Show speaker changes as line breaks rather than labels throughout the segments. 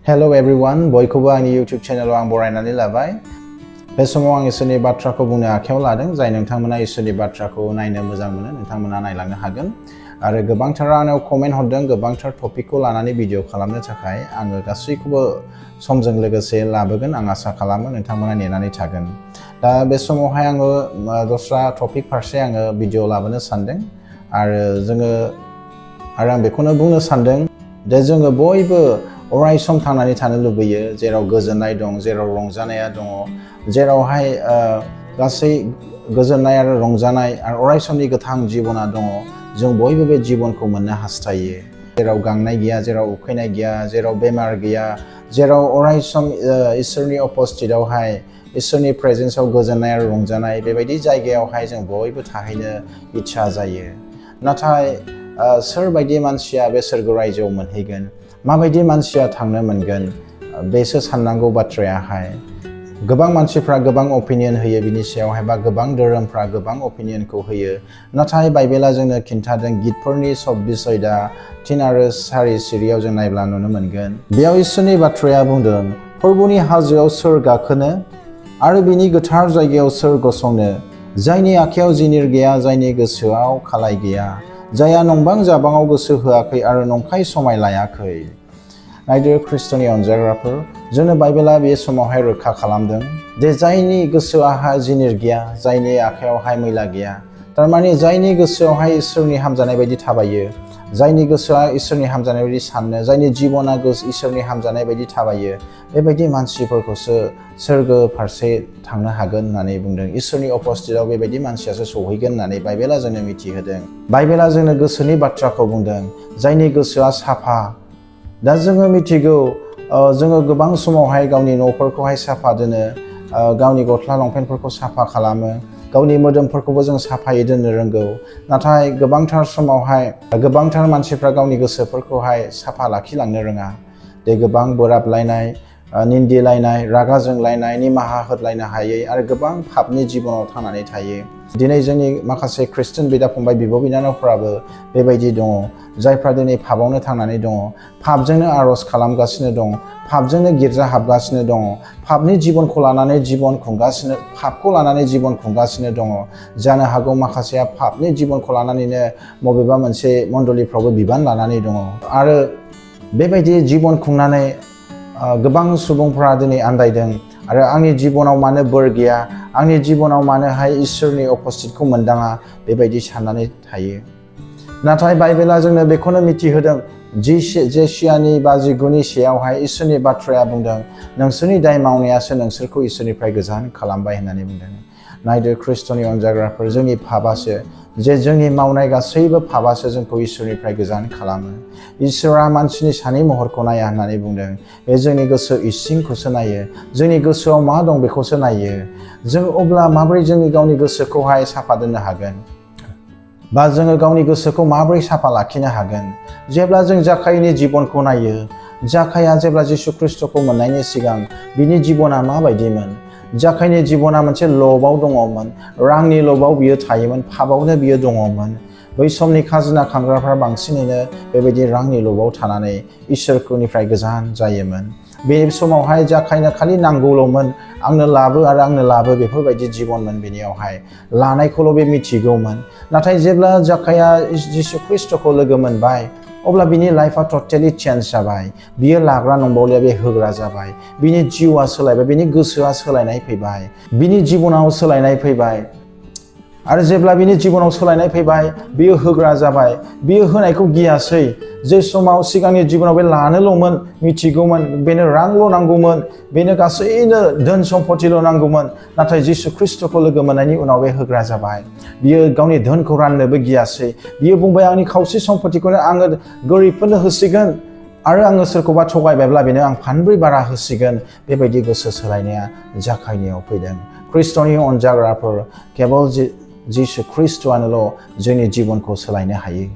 Hello everyone, बयखौबो आंनि YouTube चेनेलाव आं बरायनानै लाबाय। बे समाव आं इसोरनि बाथ्राखौ बुंनो आखायाव लादों। जाय नोंथांमोना इसोरनि बाथ्राखौ नायनो मोजां मोनो, नोंथांमोना नायलांनो हागोन। आरो गोबांथार आंनाव कमेन्ट हरदों, गोबांथार टपिकखौ लानानै भिडिअ खालामनो थाखाय आङो गासैखौबो समजों लोगोसे लाबोगोन। आं आसा खालामो नोंथांमोना नेनानै थागोन। दा बे समावहाय आङो दस्रा टपिक फारसे आङो भिडिअ लाबोनो सानदों। आरो आं बेखौनो बुंनो सानदों जे जोङो बयबो अराय सम थांनानै थानो लुबैयो, जेराव गोजोननाय दं, जेराव रंजानाया दङ, जेरावहाय गासै गोजोननाय आरो रंजानाय आरो अराय समनि गोथां जिबना दङ। जों बयबो बे जिबनखौ मोननो हास्थायो, जेराव गांनाय गैया, जेराव उखैनाय गैया, जेराव बेमार गैया, जेराव अराय सम इसोरनि उपस्थितआवहाय इसोरनि प्रेजेन्सआव गोजोननाय आरो रंजानाय, बेबायदि जायगायावहाय जों बयबो थाहैनो इच्छा जायो। नाथाय सोरबायदि मानसिया बे सोरगो रायजोआव मोनहैगोन, माबायदि मानसिया थांनो मोनगोन, बेसो साननांगौ बाथ्रायाहाय। गोबां मानसिफ्रा गोबां अपिनियन होयो बिनि सायावहाय, बा गोबां धोरोमफ्रा गोबां अपिनियनखौ होयो। नाथाय बाइबेला जोंनो खिन्थादों, गितफोरनि 24 आरो 4 सिरियाव जों नायब्ला नुनो मोनगोन। बेयाव इसोरनि बाथ्राया बुंदों, प्रभुनि हाजोआव सोर गाखोनो आरो बिनि गोथार जायगायाव सोर गसंनो, जायनि आखायाव जिनिर गैया, जायनि गोसोआव खालाय गैया, जायहा नंबां जाबाङाव गोसो होआखै आरो नंखाय समाय लायाखै। नायदो खृष्टनि अनजाग्राफोर, जोंनो बाइबेला बे समावहाय रोखा खालामदों जे जायनि गोसोआवहाय जिनिर गैया, जायनि आखायावहाय मैला गैया, थारमाने जायनि गोसोआवहाय इसोरनि हामजानाय बायदि थाबायो, जायनि गोसोआ इसोरनि हामजानाय बायदि साननो, जायनि जिबना इसोरनि हामजानाय बायदि थाबायो, बेबायदि मानसिफोरखौसो सोरगो फारसे थांनो हागोन होननानै बुंदों। इसोरनि उपस्थितआव बेबायदि मानसियासो सौहैगोन होननानै बाइबेला जोंनो मिथिहोदों। बाइबेला जोंनो गोसोनि बाथ्राखौ बुंदों, जायनि गोसोआ साफा। दा जोङो मिथिगौ, जोङो गोबां समावहाय गावनि न'फोरखौहाय साफा दोनो, गावनि गस्ला लंपेन्टफोरखौ साफा खालामो, गावनि मोदोमफोरखौबो जों साफायै दोननो रोंगौ। नाथाय गोबांथार समावहाय गोबांथार मानसिफ्रा गावनि गोसोफोरखौहाय साफा लाखिलांनो रोङा। गोबां बोराबलायनाय, निन्दिलायनाय, रागा जोंलायनाय, निमाहा होलायनो हायै आरो गोबां पापनि जिबनाव थांनानै थायो। दिनै जोंनि माखासे खृष्टान बिदा फंबाय, बिब' बिनानावफ्राबो बेबायदि दङ, जायफ्रा दिनै पापआवनो थांनानै दङ, पापजोंनो आर'ज खालामगासिनो दं, पापजोंनो गिर्जा हाबगासिनो दङ, पापनि जिबनखौ लानानै जिबन खुंगासिनो, पापखौ लानानै जिबन खुंगासिनो दङ। जानो हागौ माखासेया पापनि जिबनखौ लानानैनो बबेबा मोनसे मण्डलिफ्रावबो बिबान लानानै दङ। आरो बेबायदि जिबन खुंनानै गोबां सुबुंफ्रा दिनै आन्दायदों आरो आंनि जिबनाव मानो बोर गैया, आंनि जिबनाव मानोहाय इसोरनि उपस्थितखौ मोनदाङा, बेबायदि साननानै थायो। नाथाय बाइबेला जोंनो बेखौनो मिथिहोदों, जेसियानि 59 सेयावहाय इसोरनि बाथ्राया बुंदों, नोंसोरनि दाय मावनायासो नोंसोरखौ इसोरनिफ्राय गोजान खालामबाय होननानै बुंदों। नायदो खृष्टनि अनजाग्राफोर, जोंनि पापासो, जोंनि मावनाय गासैबो पापासो जोंखौ इसोरनिफ्राय गोजान खालामो। इसोरा मानसिनि सानै महरखौ नाया होननानै बुंदों। बे जोंनि गोसो इसिंखौसो नायो, जोंनि गोसोआव मा दं बेखौसो नायो। जों अब्ला माबोरै जोंनि गावनि गोसोखौहाय साफा दोननो हागोन, बा जोङो गावनि गोसोखौ माबोरै साफा लाखिनो हागोन? जेब्ला जों जाखायनि जिबनखौ नायो, जाखाया जेब्ला जिसु खृष्टखौ मोननायनि सिगां बिनि जिबना माबायदिमोन? जाखायनि जिबना मोनसे लबाव दङमोन, रांनि लबाव बियो थायोमोन, पापआवनो बियो दङमोन। बै समनि खाजोना खांग्राफ्रा बांसिनैनो बेबायदि रांनि लबाव थानानै इसोरनिफ्राय गोजान जायोमोन। बे समावहाय जाखायनो खालि नांगौल'मोन, आंनो लाबो आरो आंनो लाबो, बेफोरबायदि जिबनमोन बेनियावहाय, लानायखौल' बे मिथिगौमोन। नाथाय जेब्ला जाखाया जिसु खृष्टखौ लोगो मोनबाय, अब्ला बिनि लाइफआ टटेलि चेन्ज जाबाय। बियो लाग्रा नंबावलिया, बे होग्रा जाबाय। बिनि जिउआ सोलायबाय, बिनि गोसोआ सोलायनाय फैबाय, बिनि जिबनाव सोलायनाय फैबाय। आरो जेब्ला बिनि जिबनाव सोलायनाय फैबाय, बियो होग्रा जाबाय, बियो होनायखौ गियासै। जे समाव सिगांनि जिबनाव बे लानोल'मोन, मिथिगौमोन, बेनो रांल' नांगौमोन, बेनो गासैनो धोन सम्पतिल' नांगौमोन। नाथाय जिसु खृष्टखौ लोगो मोननायनि उनाव बे होग्रा जाबाय। बियो गावनि धोनखौ राननोबो गियासै। बियो बुंबाय, आंनि खावसे सम्पतिखौनो आङो गोरिबफोरनो होसिगोन, आरो आङो सोरखौबा थगायबायब्ला बेनो आं 5 बारा होसिगोन। बेबायदि गोसो सोलायनाया जाखायनायाव फैदों। खृष्टनि अनजाग्राफोर, केवल जिसु खृष्टआनोल' जोंनि जिबनखौ सोलायनो हायो।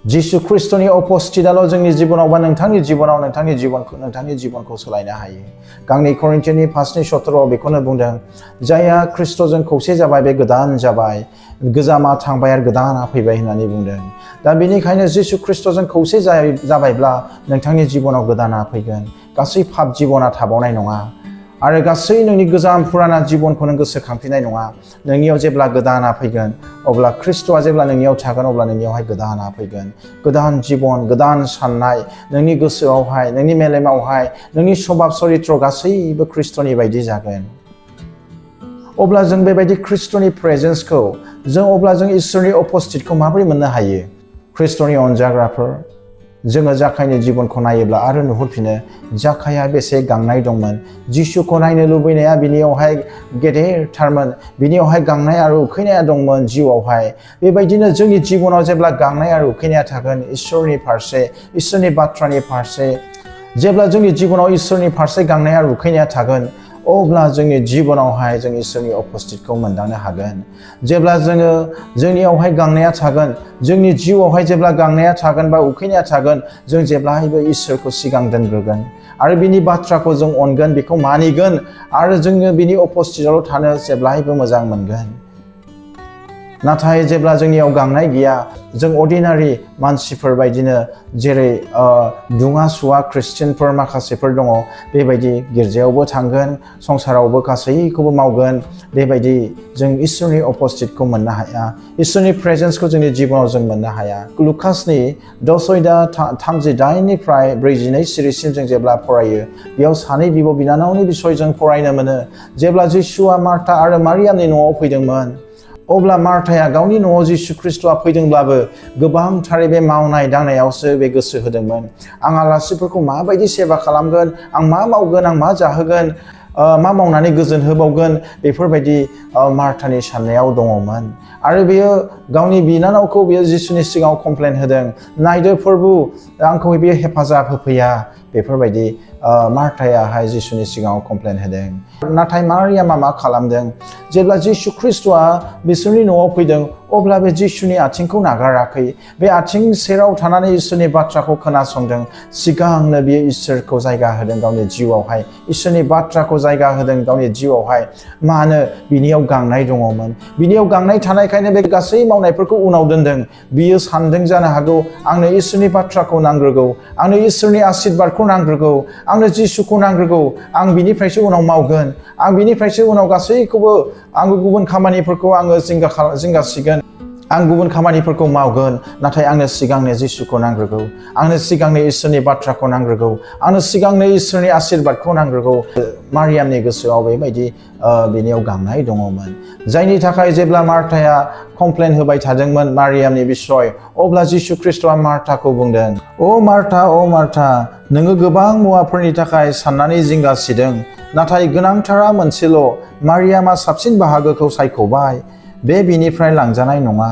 जिसु ख्रिस्टनि उपस्थितियाल' जोंनि जिबनाव बा नोंथांनि जिबनाव नोंथांनि जिबनखौ सोलायनो हायो। गांनै करिन्थियानि 5:17 बेखौनो बुंदों, जायहा ख्रिस्टजों खौसे जाबाय बे गोदान जाबाय, गोजामा थांबाय आरो गोदाना फैबाय होननानै बुंदों। दा बेनिखायनो जिसु ख्रिस्टजों खौसे जाबायब्ला नोंथांनि जिबनाव गोदाना फैगोन। गासै पाप जिबना थाबावनाय नङा आरो गासै नोंनि गोजाम पुराना जिबनखौ नों गोसोखांफिननाय नङा। नोंनियाव जेब्ला गोदाना फैगोन, अब्ला ख्रिस्टआ जेब्ला नोंनियाव थागोन, अब्ला नोंनियावहाय गोदाना फैगोन। गोदान जिबन, गोदान साननाय, नोंनि गोसोआवहाय, नोंनि मेलेमावहाय, नोंनि स्वभाब चरित्र गासैबो ख्रिस्टनि बायदि जागोन। अब्ला जों बेबायदि ख्रिस्टनि प्रेजेन्सखौ अब्ला जों इसोरनि उपस्थितिखौ माबोरै मोननो हायो? ख्रिस्टनि अनजाग्राफोर, जोङो जाखायनि जिबनखौ नायोब्ला आरो नुहुरफिनो जाखाया बेसे गांनाय दंमोन। जिसुखौ नायनो लुबैनाया बिनियावहाय गेदेरथारमोन। बिनियावहाय गांनाय आरो उखैनाया दंमोन जिउआवहाय। बेबायदिनो जोंनि जिबनाव जेब्ला गांनाय आरो उखैनाया थागोन इसोरनि फारसे, इसोरनि बाथ्रानि फारसे, जेब्ला जोंनि जिबनाव इसोरनि फारसे गांनाय आरो उखैनाया थागोन, अब्ला जोंनि जिबनावहाय जों इसोरनि उपस्थितिखौ मोनदांनो हागोन। जेब्ला जोंनियावहाय गांनाया थागोन, जोंनि जिउआवहाय जेब्ला गांनाया थागोन बा उखैनाया थागोन, जों जेब्लायबो इसोरखौ सिगां दोनग्रोगोन आरो बिनि बाथ्राखौ जों अनगोन, बेखौ मानिगोन आरो जोङो बिनि उपस्थितियाव थानो जेब्लायबो मोजां मोनगोन। नाथाय जेब्ला जोंनियाव गांनाय गैया, जों अर्डिनारि मानसिफोर बायदिनो, जेरै दुङा सुवा ख्रिस्टियानफोर माखासेफोर दङ, बेबायदि गिर्जायावबो थांगोन, संसारावबो गासैखौबो मावगोन, बेबायदि जों इसोरनि उपस्थितिखौ मोननो हाया। इसोरनि प्रेजेन्सखौ जोंनि जिबनाव जों मोननो हाया। लुकासनि 10:38निफ्राय 42 सिरिसिम जों जेब्ला फरायो, बेयाव सानै बिब' बिनानावनि बिसय जों फरायनो मोनो। जेब्ला जिसुआ मार्था आरो मारियामनि न'आव फैदोंमोन, अब्ला मार्थाया गावनि न'आव जिसु ख्रिस्टआ फैदोंब्लाबो गोबांथारै बे मावनाय दांनायावसो बे गोसो होदोंमोन। आं आलासिफोरखौ माबायदि सेवा खालामगोन, आं मा मावगोन, आं मा जाहोगोन, मा मावनानै गोजोन होबावगोन, बेफोरबायदि मार्थानि साननायाव दङमोन। आरो बेयो गावनि बिनानावखौ बेयो जिसुनि सिगाङाव कमप्लेन होदों, नायदो प्रभु, आंखौ बेयो हेफाजाब होफैया, बेफोरबायदि मार्थायाहाय जिसुनि सिगाङाव कमप्लेन होदों। नाथाय मारियामा मा खालामदों? जेब्ला जिसु ख्रिस्टआ बिसोरनि न'आव फैदों, अब्ला बे जिसुनि आथिंखौ नागाराखै। बे आथिं सेराव थानानै इसोरनि बाथ्राखौ खोनासंदों। सिगांनो बियो इसोरखौ जायगा होदों गावनि जिउआवहाय, इसोरनि बाथ्राखौ जायगा होदों गावनि जिउआवहाय। मानो? बिनियाव गांनाय दङमोन। बिनियाव गांनाय थानायखायनो बे गासै मावनायफोरखौ उनाव दोनदों। बियो सानदों जानो हागौ, आंनो इसोरनि बाथ्राखौ नांग्रोगौ, आंनो इसोरनि आशीर्बादखौ नांग्रोगौ, आंनो जिसुखौ नांग्रोगौ, आं बिनिफ्रायसो उनाव मावगोन, आं बिनिफ्रायसो उनाव गासैखौबो आङो गुबुन खामानिफोरखौ आङो जिंगासिगोन, आं गुबुन खामानिफोरखौ मावगोन। नाथाय आंनो सिगांनो जिसुखौ नांग्रोगौ, आंनो सिगांनो इसोरनि बाथ्राखौ नांग्रोगौ, आंनो सिगांनो इसोरनि आशीर्बादखौ नांग्रोगौ। मारियामनि गोसोआव बेबायदि बिनियाव गांनाय दङमोन। जायनि थाखाय जेब्ला मार्थाया कमप्लेन होबाय थादोंमोन मारियामनि बिसय, अब्ला जिसु ख्रिस्टआ मार्थाखौ बुंदों, ओ मार्था, नोङो गोबां मुवाफोरनि थाखाय साननानै जिंगासिदों, नाथाय गोनांथारा मोनसेल'। मारियामा साबसिन बाहागोखौ सायख'बाय, बे बिनिफ्राय लांजानाय नङा।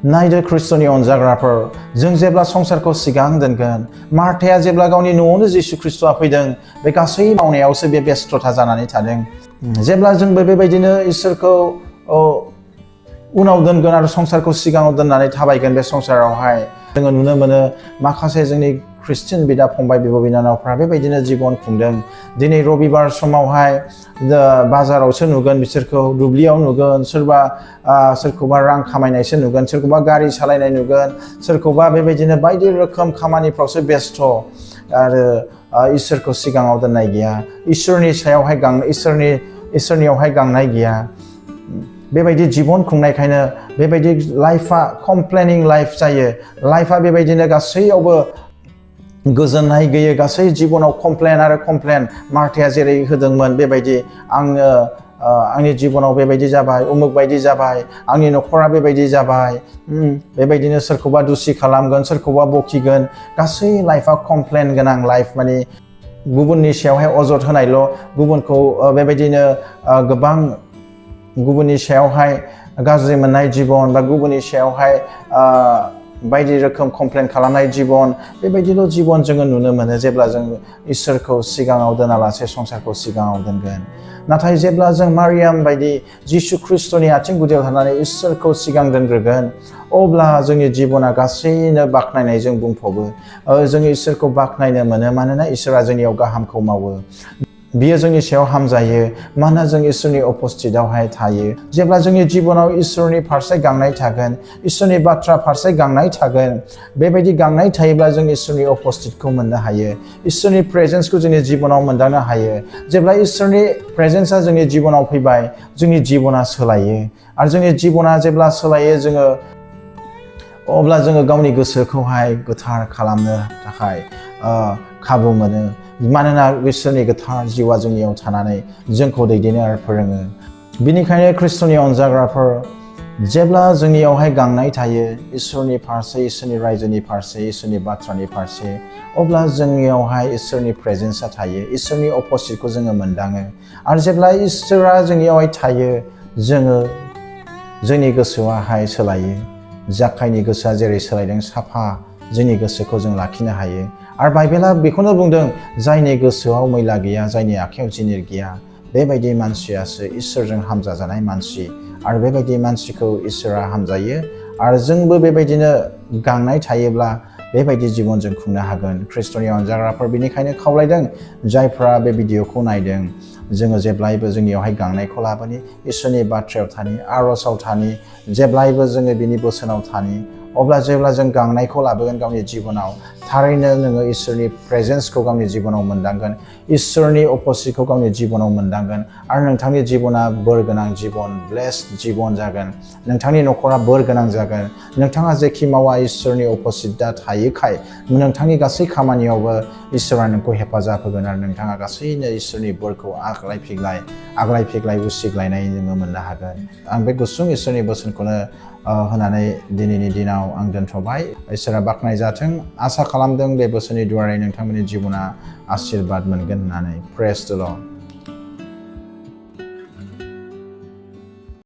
नायदो ख्रिस्टनि अनजाग्राफोर, जों जेब्ला संसारखौ सिगां दोनगोन, मार्थाया जेब्ला गावनि न'आवनो जिसु ख्रिस्टआ फैदों, बे गासै मावनायावसो बे बेस्थ'था जानानै थादों। जेब्ला जोंबो बेबायदिनो इसोरखौ उनाव दोनगोन आरो संसारखौ सिगाङाव दोननानै थाबायगोन, बे संसारावहाय जोङो नुनो मोनो माखासे जोंनि ख्रिस्टियान बिदा फंबाय बिब' बिनानावफ्रा बेबायदिनो जिबन खुंदों। दिनै रबिबार समावहाय बाजारावसो नुगोन बिसोरखौ, दुब्लियाव नुगोन, सोरखौबा रां खामायनायसो नुगोन, सोरखौबा गारि सालायनाय नुगोन, सोरखौबा बेबायदिनो बायदि रोखोम खामानिफ्रावसो बेस्थ' आरो इसोरखौ सिगाङाव दोननाय गैया। इसोरनियावहाय गांनाय गैया। बेबायदि जिबन खुंनायखायनो बेबायदि लाइफआ कमप्लेनिं लाइफ जायो। लाइफआ बेबायदिनो गासैयावबो गोजोननाय गैयै, गासै जिबनाव कमप्लेन आरो कमप्लेन। मार्थाया जेरै होदोंमोन बेबायदि, आंनि जिबनाव बेबायदि जाबाय, उमुक बायदि जाबाय, आंनि न'खरा बेबायदि जाबाय, बेबायदिनो सोरखौबा दुसि खालामगोन, सोरखौबा बखिगोन। गासै लाइफआ कमप्लेन गोनां लाइफ, माने गुबुननि सायावहाय अजद होनायल', गुबुनखौ बेबायदिनो गोबां गुबुननि सायावहाय गाज्रि मोननाय जिबन, बा गुबुननि सायावहाय बायदि रोखोम कमप्लेन खालामनाय जीवन बेबायदिल' जीवन जोङो नुनो मोनो जेब्ला जों इसोरखौ सिगाङाव दोनालासे संसारखौ सिगाङाव दोनगोन नाथाय जेब्ला जों मारियाम बायदि जिसु ख्रिस्टनि आथिं गुदियाव थानानै इसोरखौ सिगां दोनग्रोगोन अब्ला जोंनि जीवना गासैनो बाख्नायनायजों बुंफबो जों इसोरखौ बाख्नायनो मोनो मानोना इसोरा जोंनियाव गाहामखौ मावो बियो जोंनि सायाव हामजायो मानोना जों इसोरनि उपस्थितावहाय थायो जेब्ला जोंनि जीवनाव इसोरनि फारसे गांनाय थागोन इसोरनि बाथ्रा फारसे गांनाय थागोन बेबायदि गांनाय थायोब्ला जों इसोरनि उपस्थितखौ मोननो हायो इसोरनि प्रेजेन्सखौ जोंनि जीवनाव मोनदांनो हायो जेब्ला इसोरनि प्रेजेन्सआ जोंनि जीवनाव फैबाय जोंनि जीवना सोलायो आरो जोंनि जीवना जेब्ला सोलायो जोङो अब्ला जोङो गावनि गोसोखौहाय गोथार खालामनो थाखाय खाबु मोनो मानोना इसोरनि गोथार जिउआ जोंनियाव थानानै जोंखौ दैदेनो आरो फोरोङो बिनिखायनो ख्रिस्ट'नि अनजाग्राफोर जेब्ला जोंनियावहाय गांनाय थायो इसोरनि फारसे इसोरनि रायजोनि फारसे इसोरनि बाथ्रानि फारसे अब्ला जोंनियावहाय इसोरनि प्रेजेन्सआ थायो इसोरनि अपस्थितखौ जोङो मोनदाङो आरो जेब्ला इसोरा जोंनियावहाय थायो जोङो जोंनि गोसोआहाय सोलायो जाखायनि गोसोआ जेरै सोलायदों साफा जोंनि गोसोखौ जों लाखिनो हायो आरो बाइबेला बेखौनो बुंदों जायनि गोसोआव मैला गैया जायनि आखायाव जिनिर गैया बेबायदि मानसियासो इसोरजों हामजाजानाय मानसि आरो बेबायदि मानसिखौ इसोरा हामजायो आरो जोंबो बेबायदिनो गांनाय थायोब्ला बेबायदि जीवन जों खुंनो हागोन ख्रिस्ट'नि अनजाग्राफोर बेनिखायनो खावलायदों जायफ्रा बे भिडिअखौ नायदों जोङो जेब्लायबो जोंनियावहाय गांनायखौ लाबोनि इसोरनि बाथ्रायाव थानि आर'जआव थानि जेब्लायबो जोङो बिनि बोसोनाव थानि अब्ला जेब्ला जों गांनायखौ लाबोगोन गावनि जीवनाव थारैनो नोङो इसोरनि प्रेजेन्सखौ गावनि जीवनाव मोनदांगोन इसोरनि उपस्थितखौ गावनि जीवनाव मोनदांगोन आरो नोंथांनि जीवना बोर गोनां जीवन ब्लेस्ड जीवन जागोन नोंथांनि न'खरा बोर गोनां जागोन नोंथाङा जेखि मावा इसोरनि उपस्थितआ थायोखाय नोंथांनि गासै खामानियावबो इसोरा नोंखौ हेफाजाब होगोन आरो नोंथाङा गासैनो इसोरनि बोरखौ आग्लाय फिग्लाय उसिग्लायनाय जोङो मोननो हागोन आं बे गुसुं इसोरनि बोसोनखौनो होनानै दिनैनि दिनाव आं दोनथ'बाय इसोरा बाख्नाय जाथों आसा खालामदों बे बोसोरनि दुवारै नोंथांमोननि जीवना आशीर्बाद मोनगोन होननानै प्रेज द लर्ड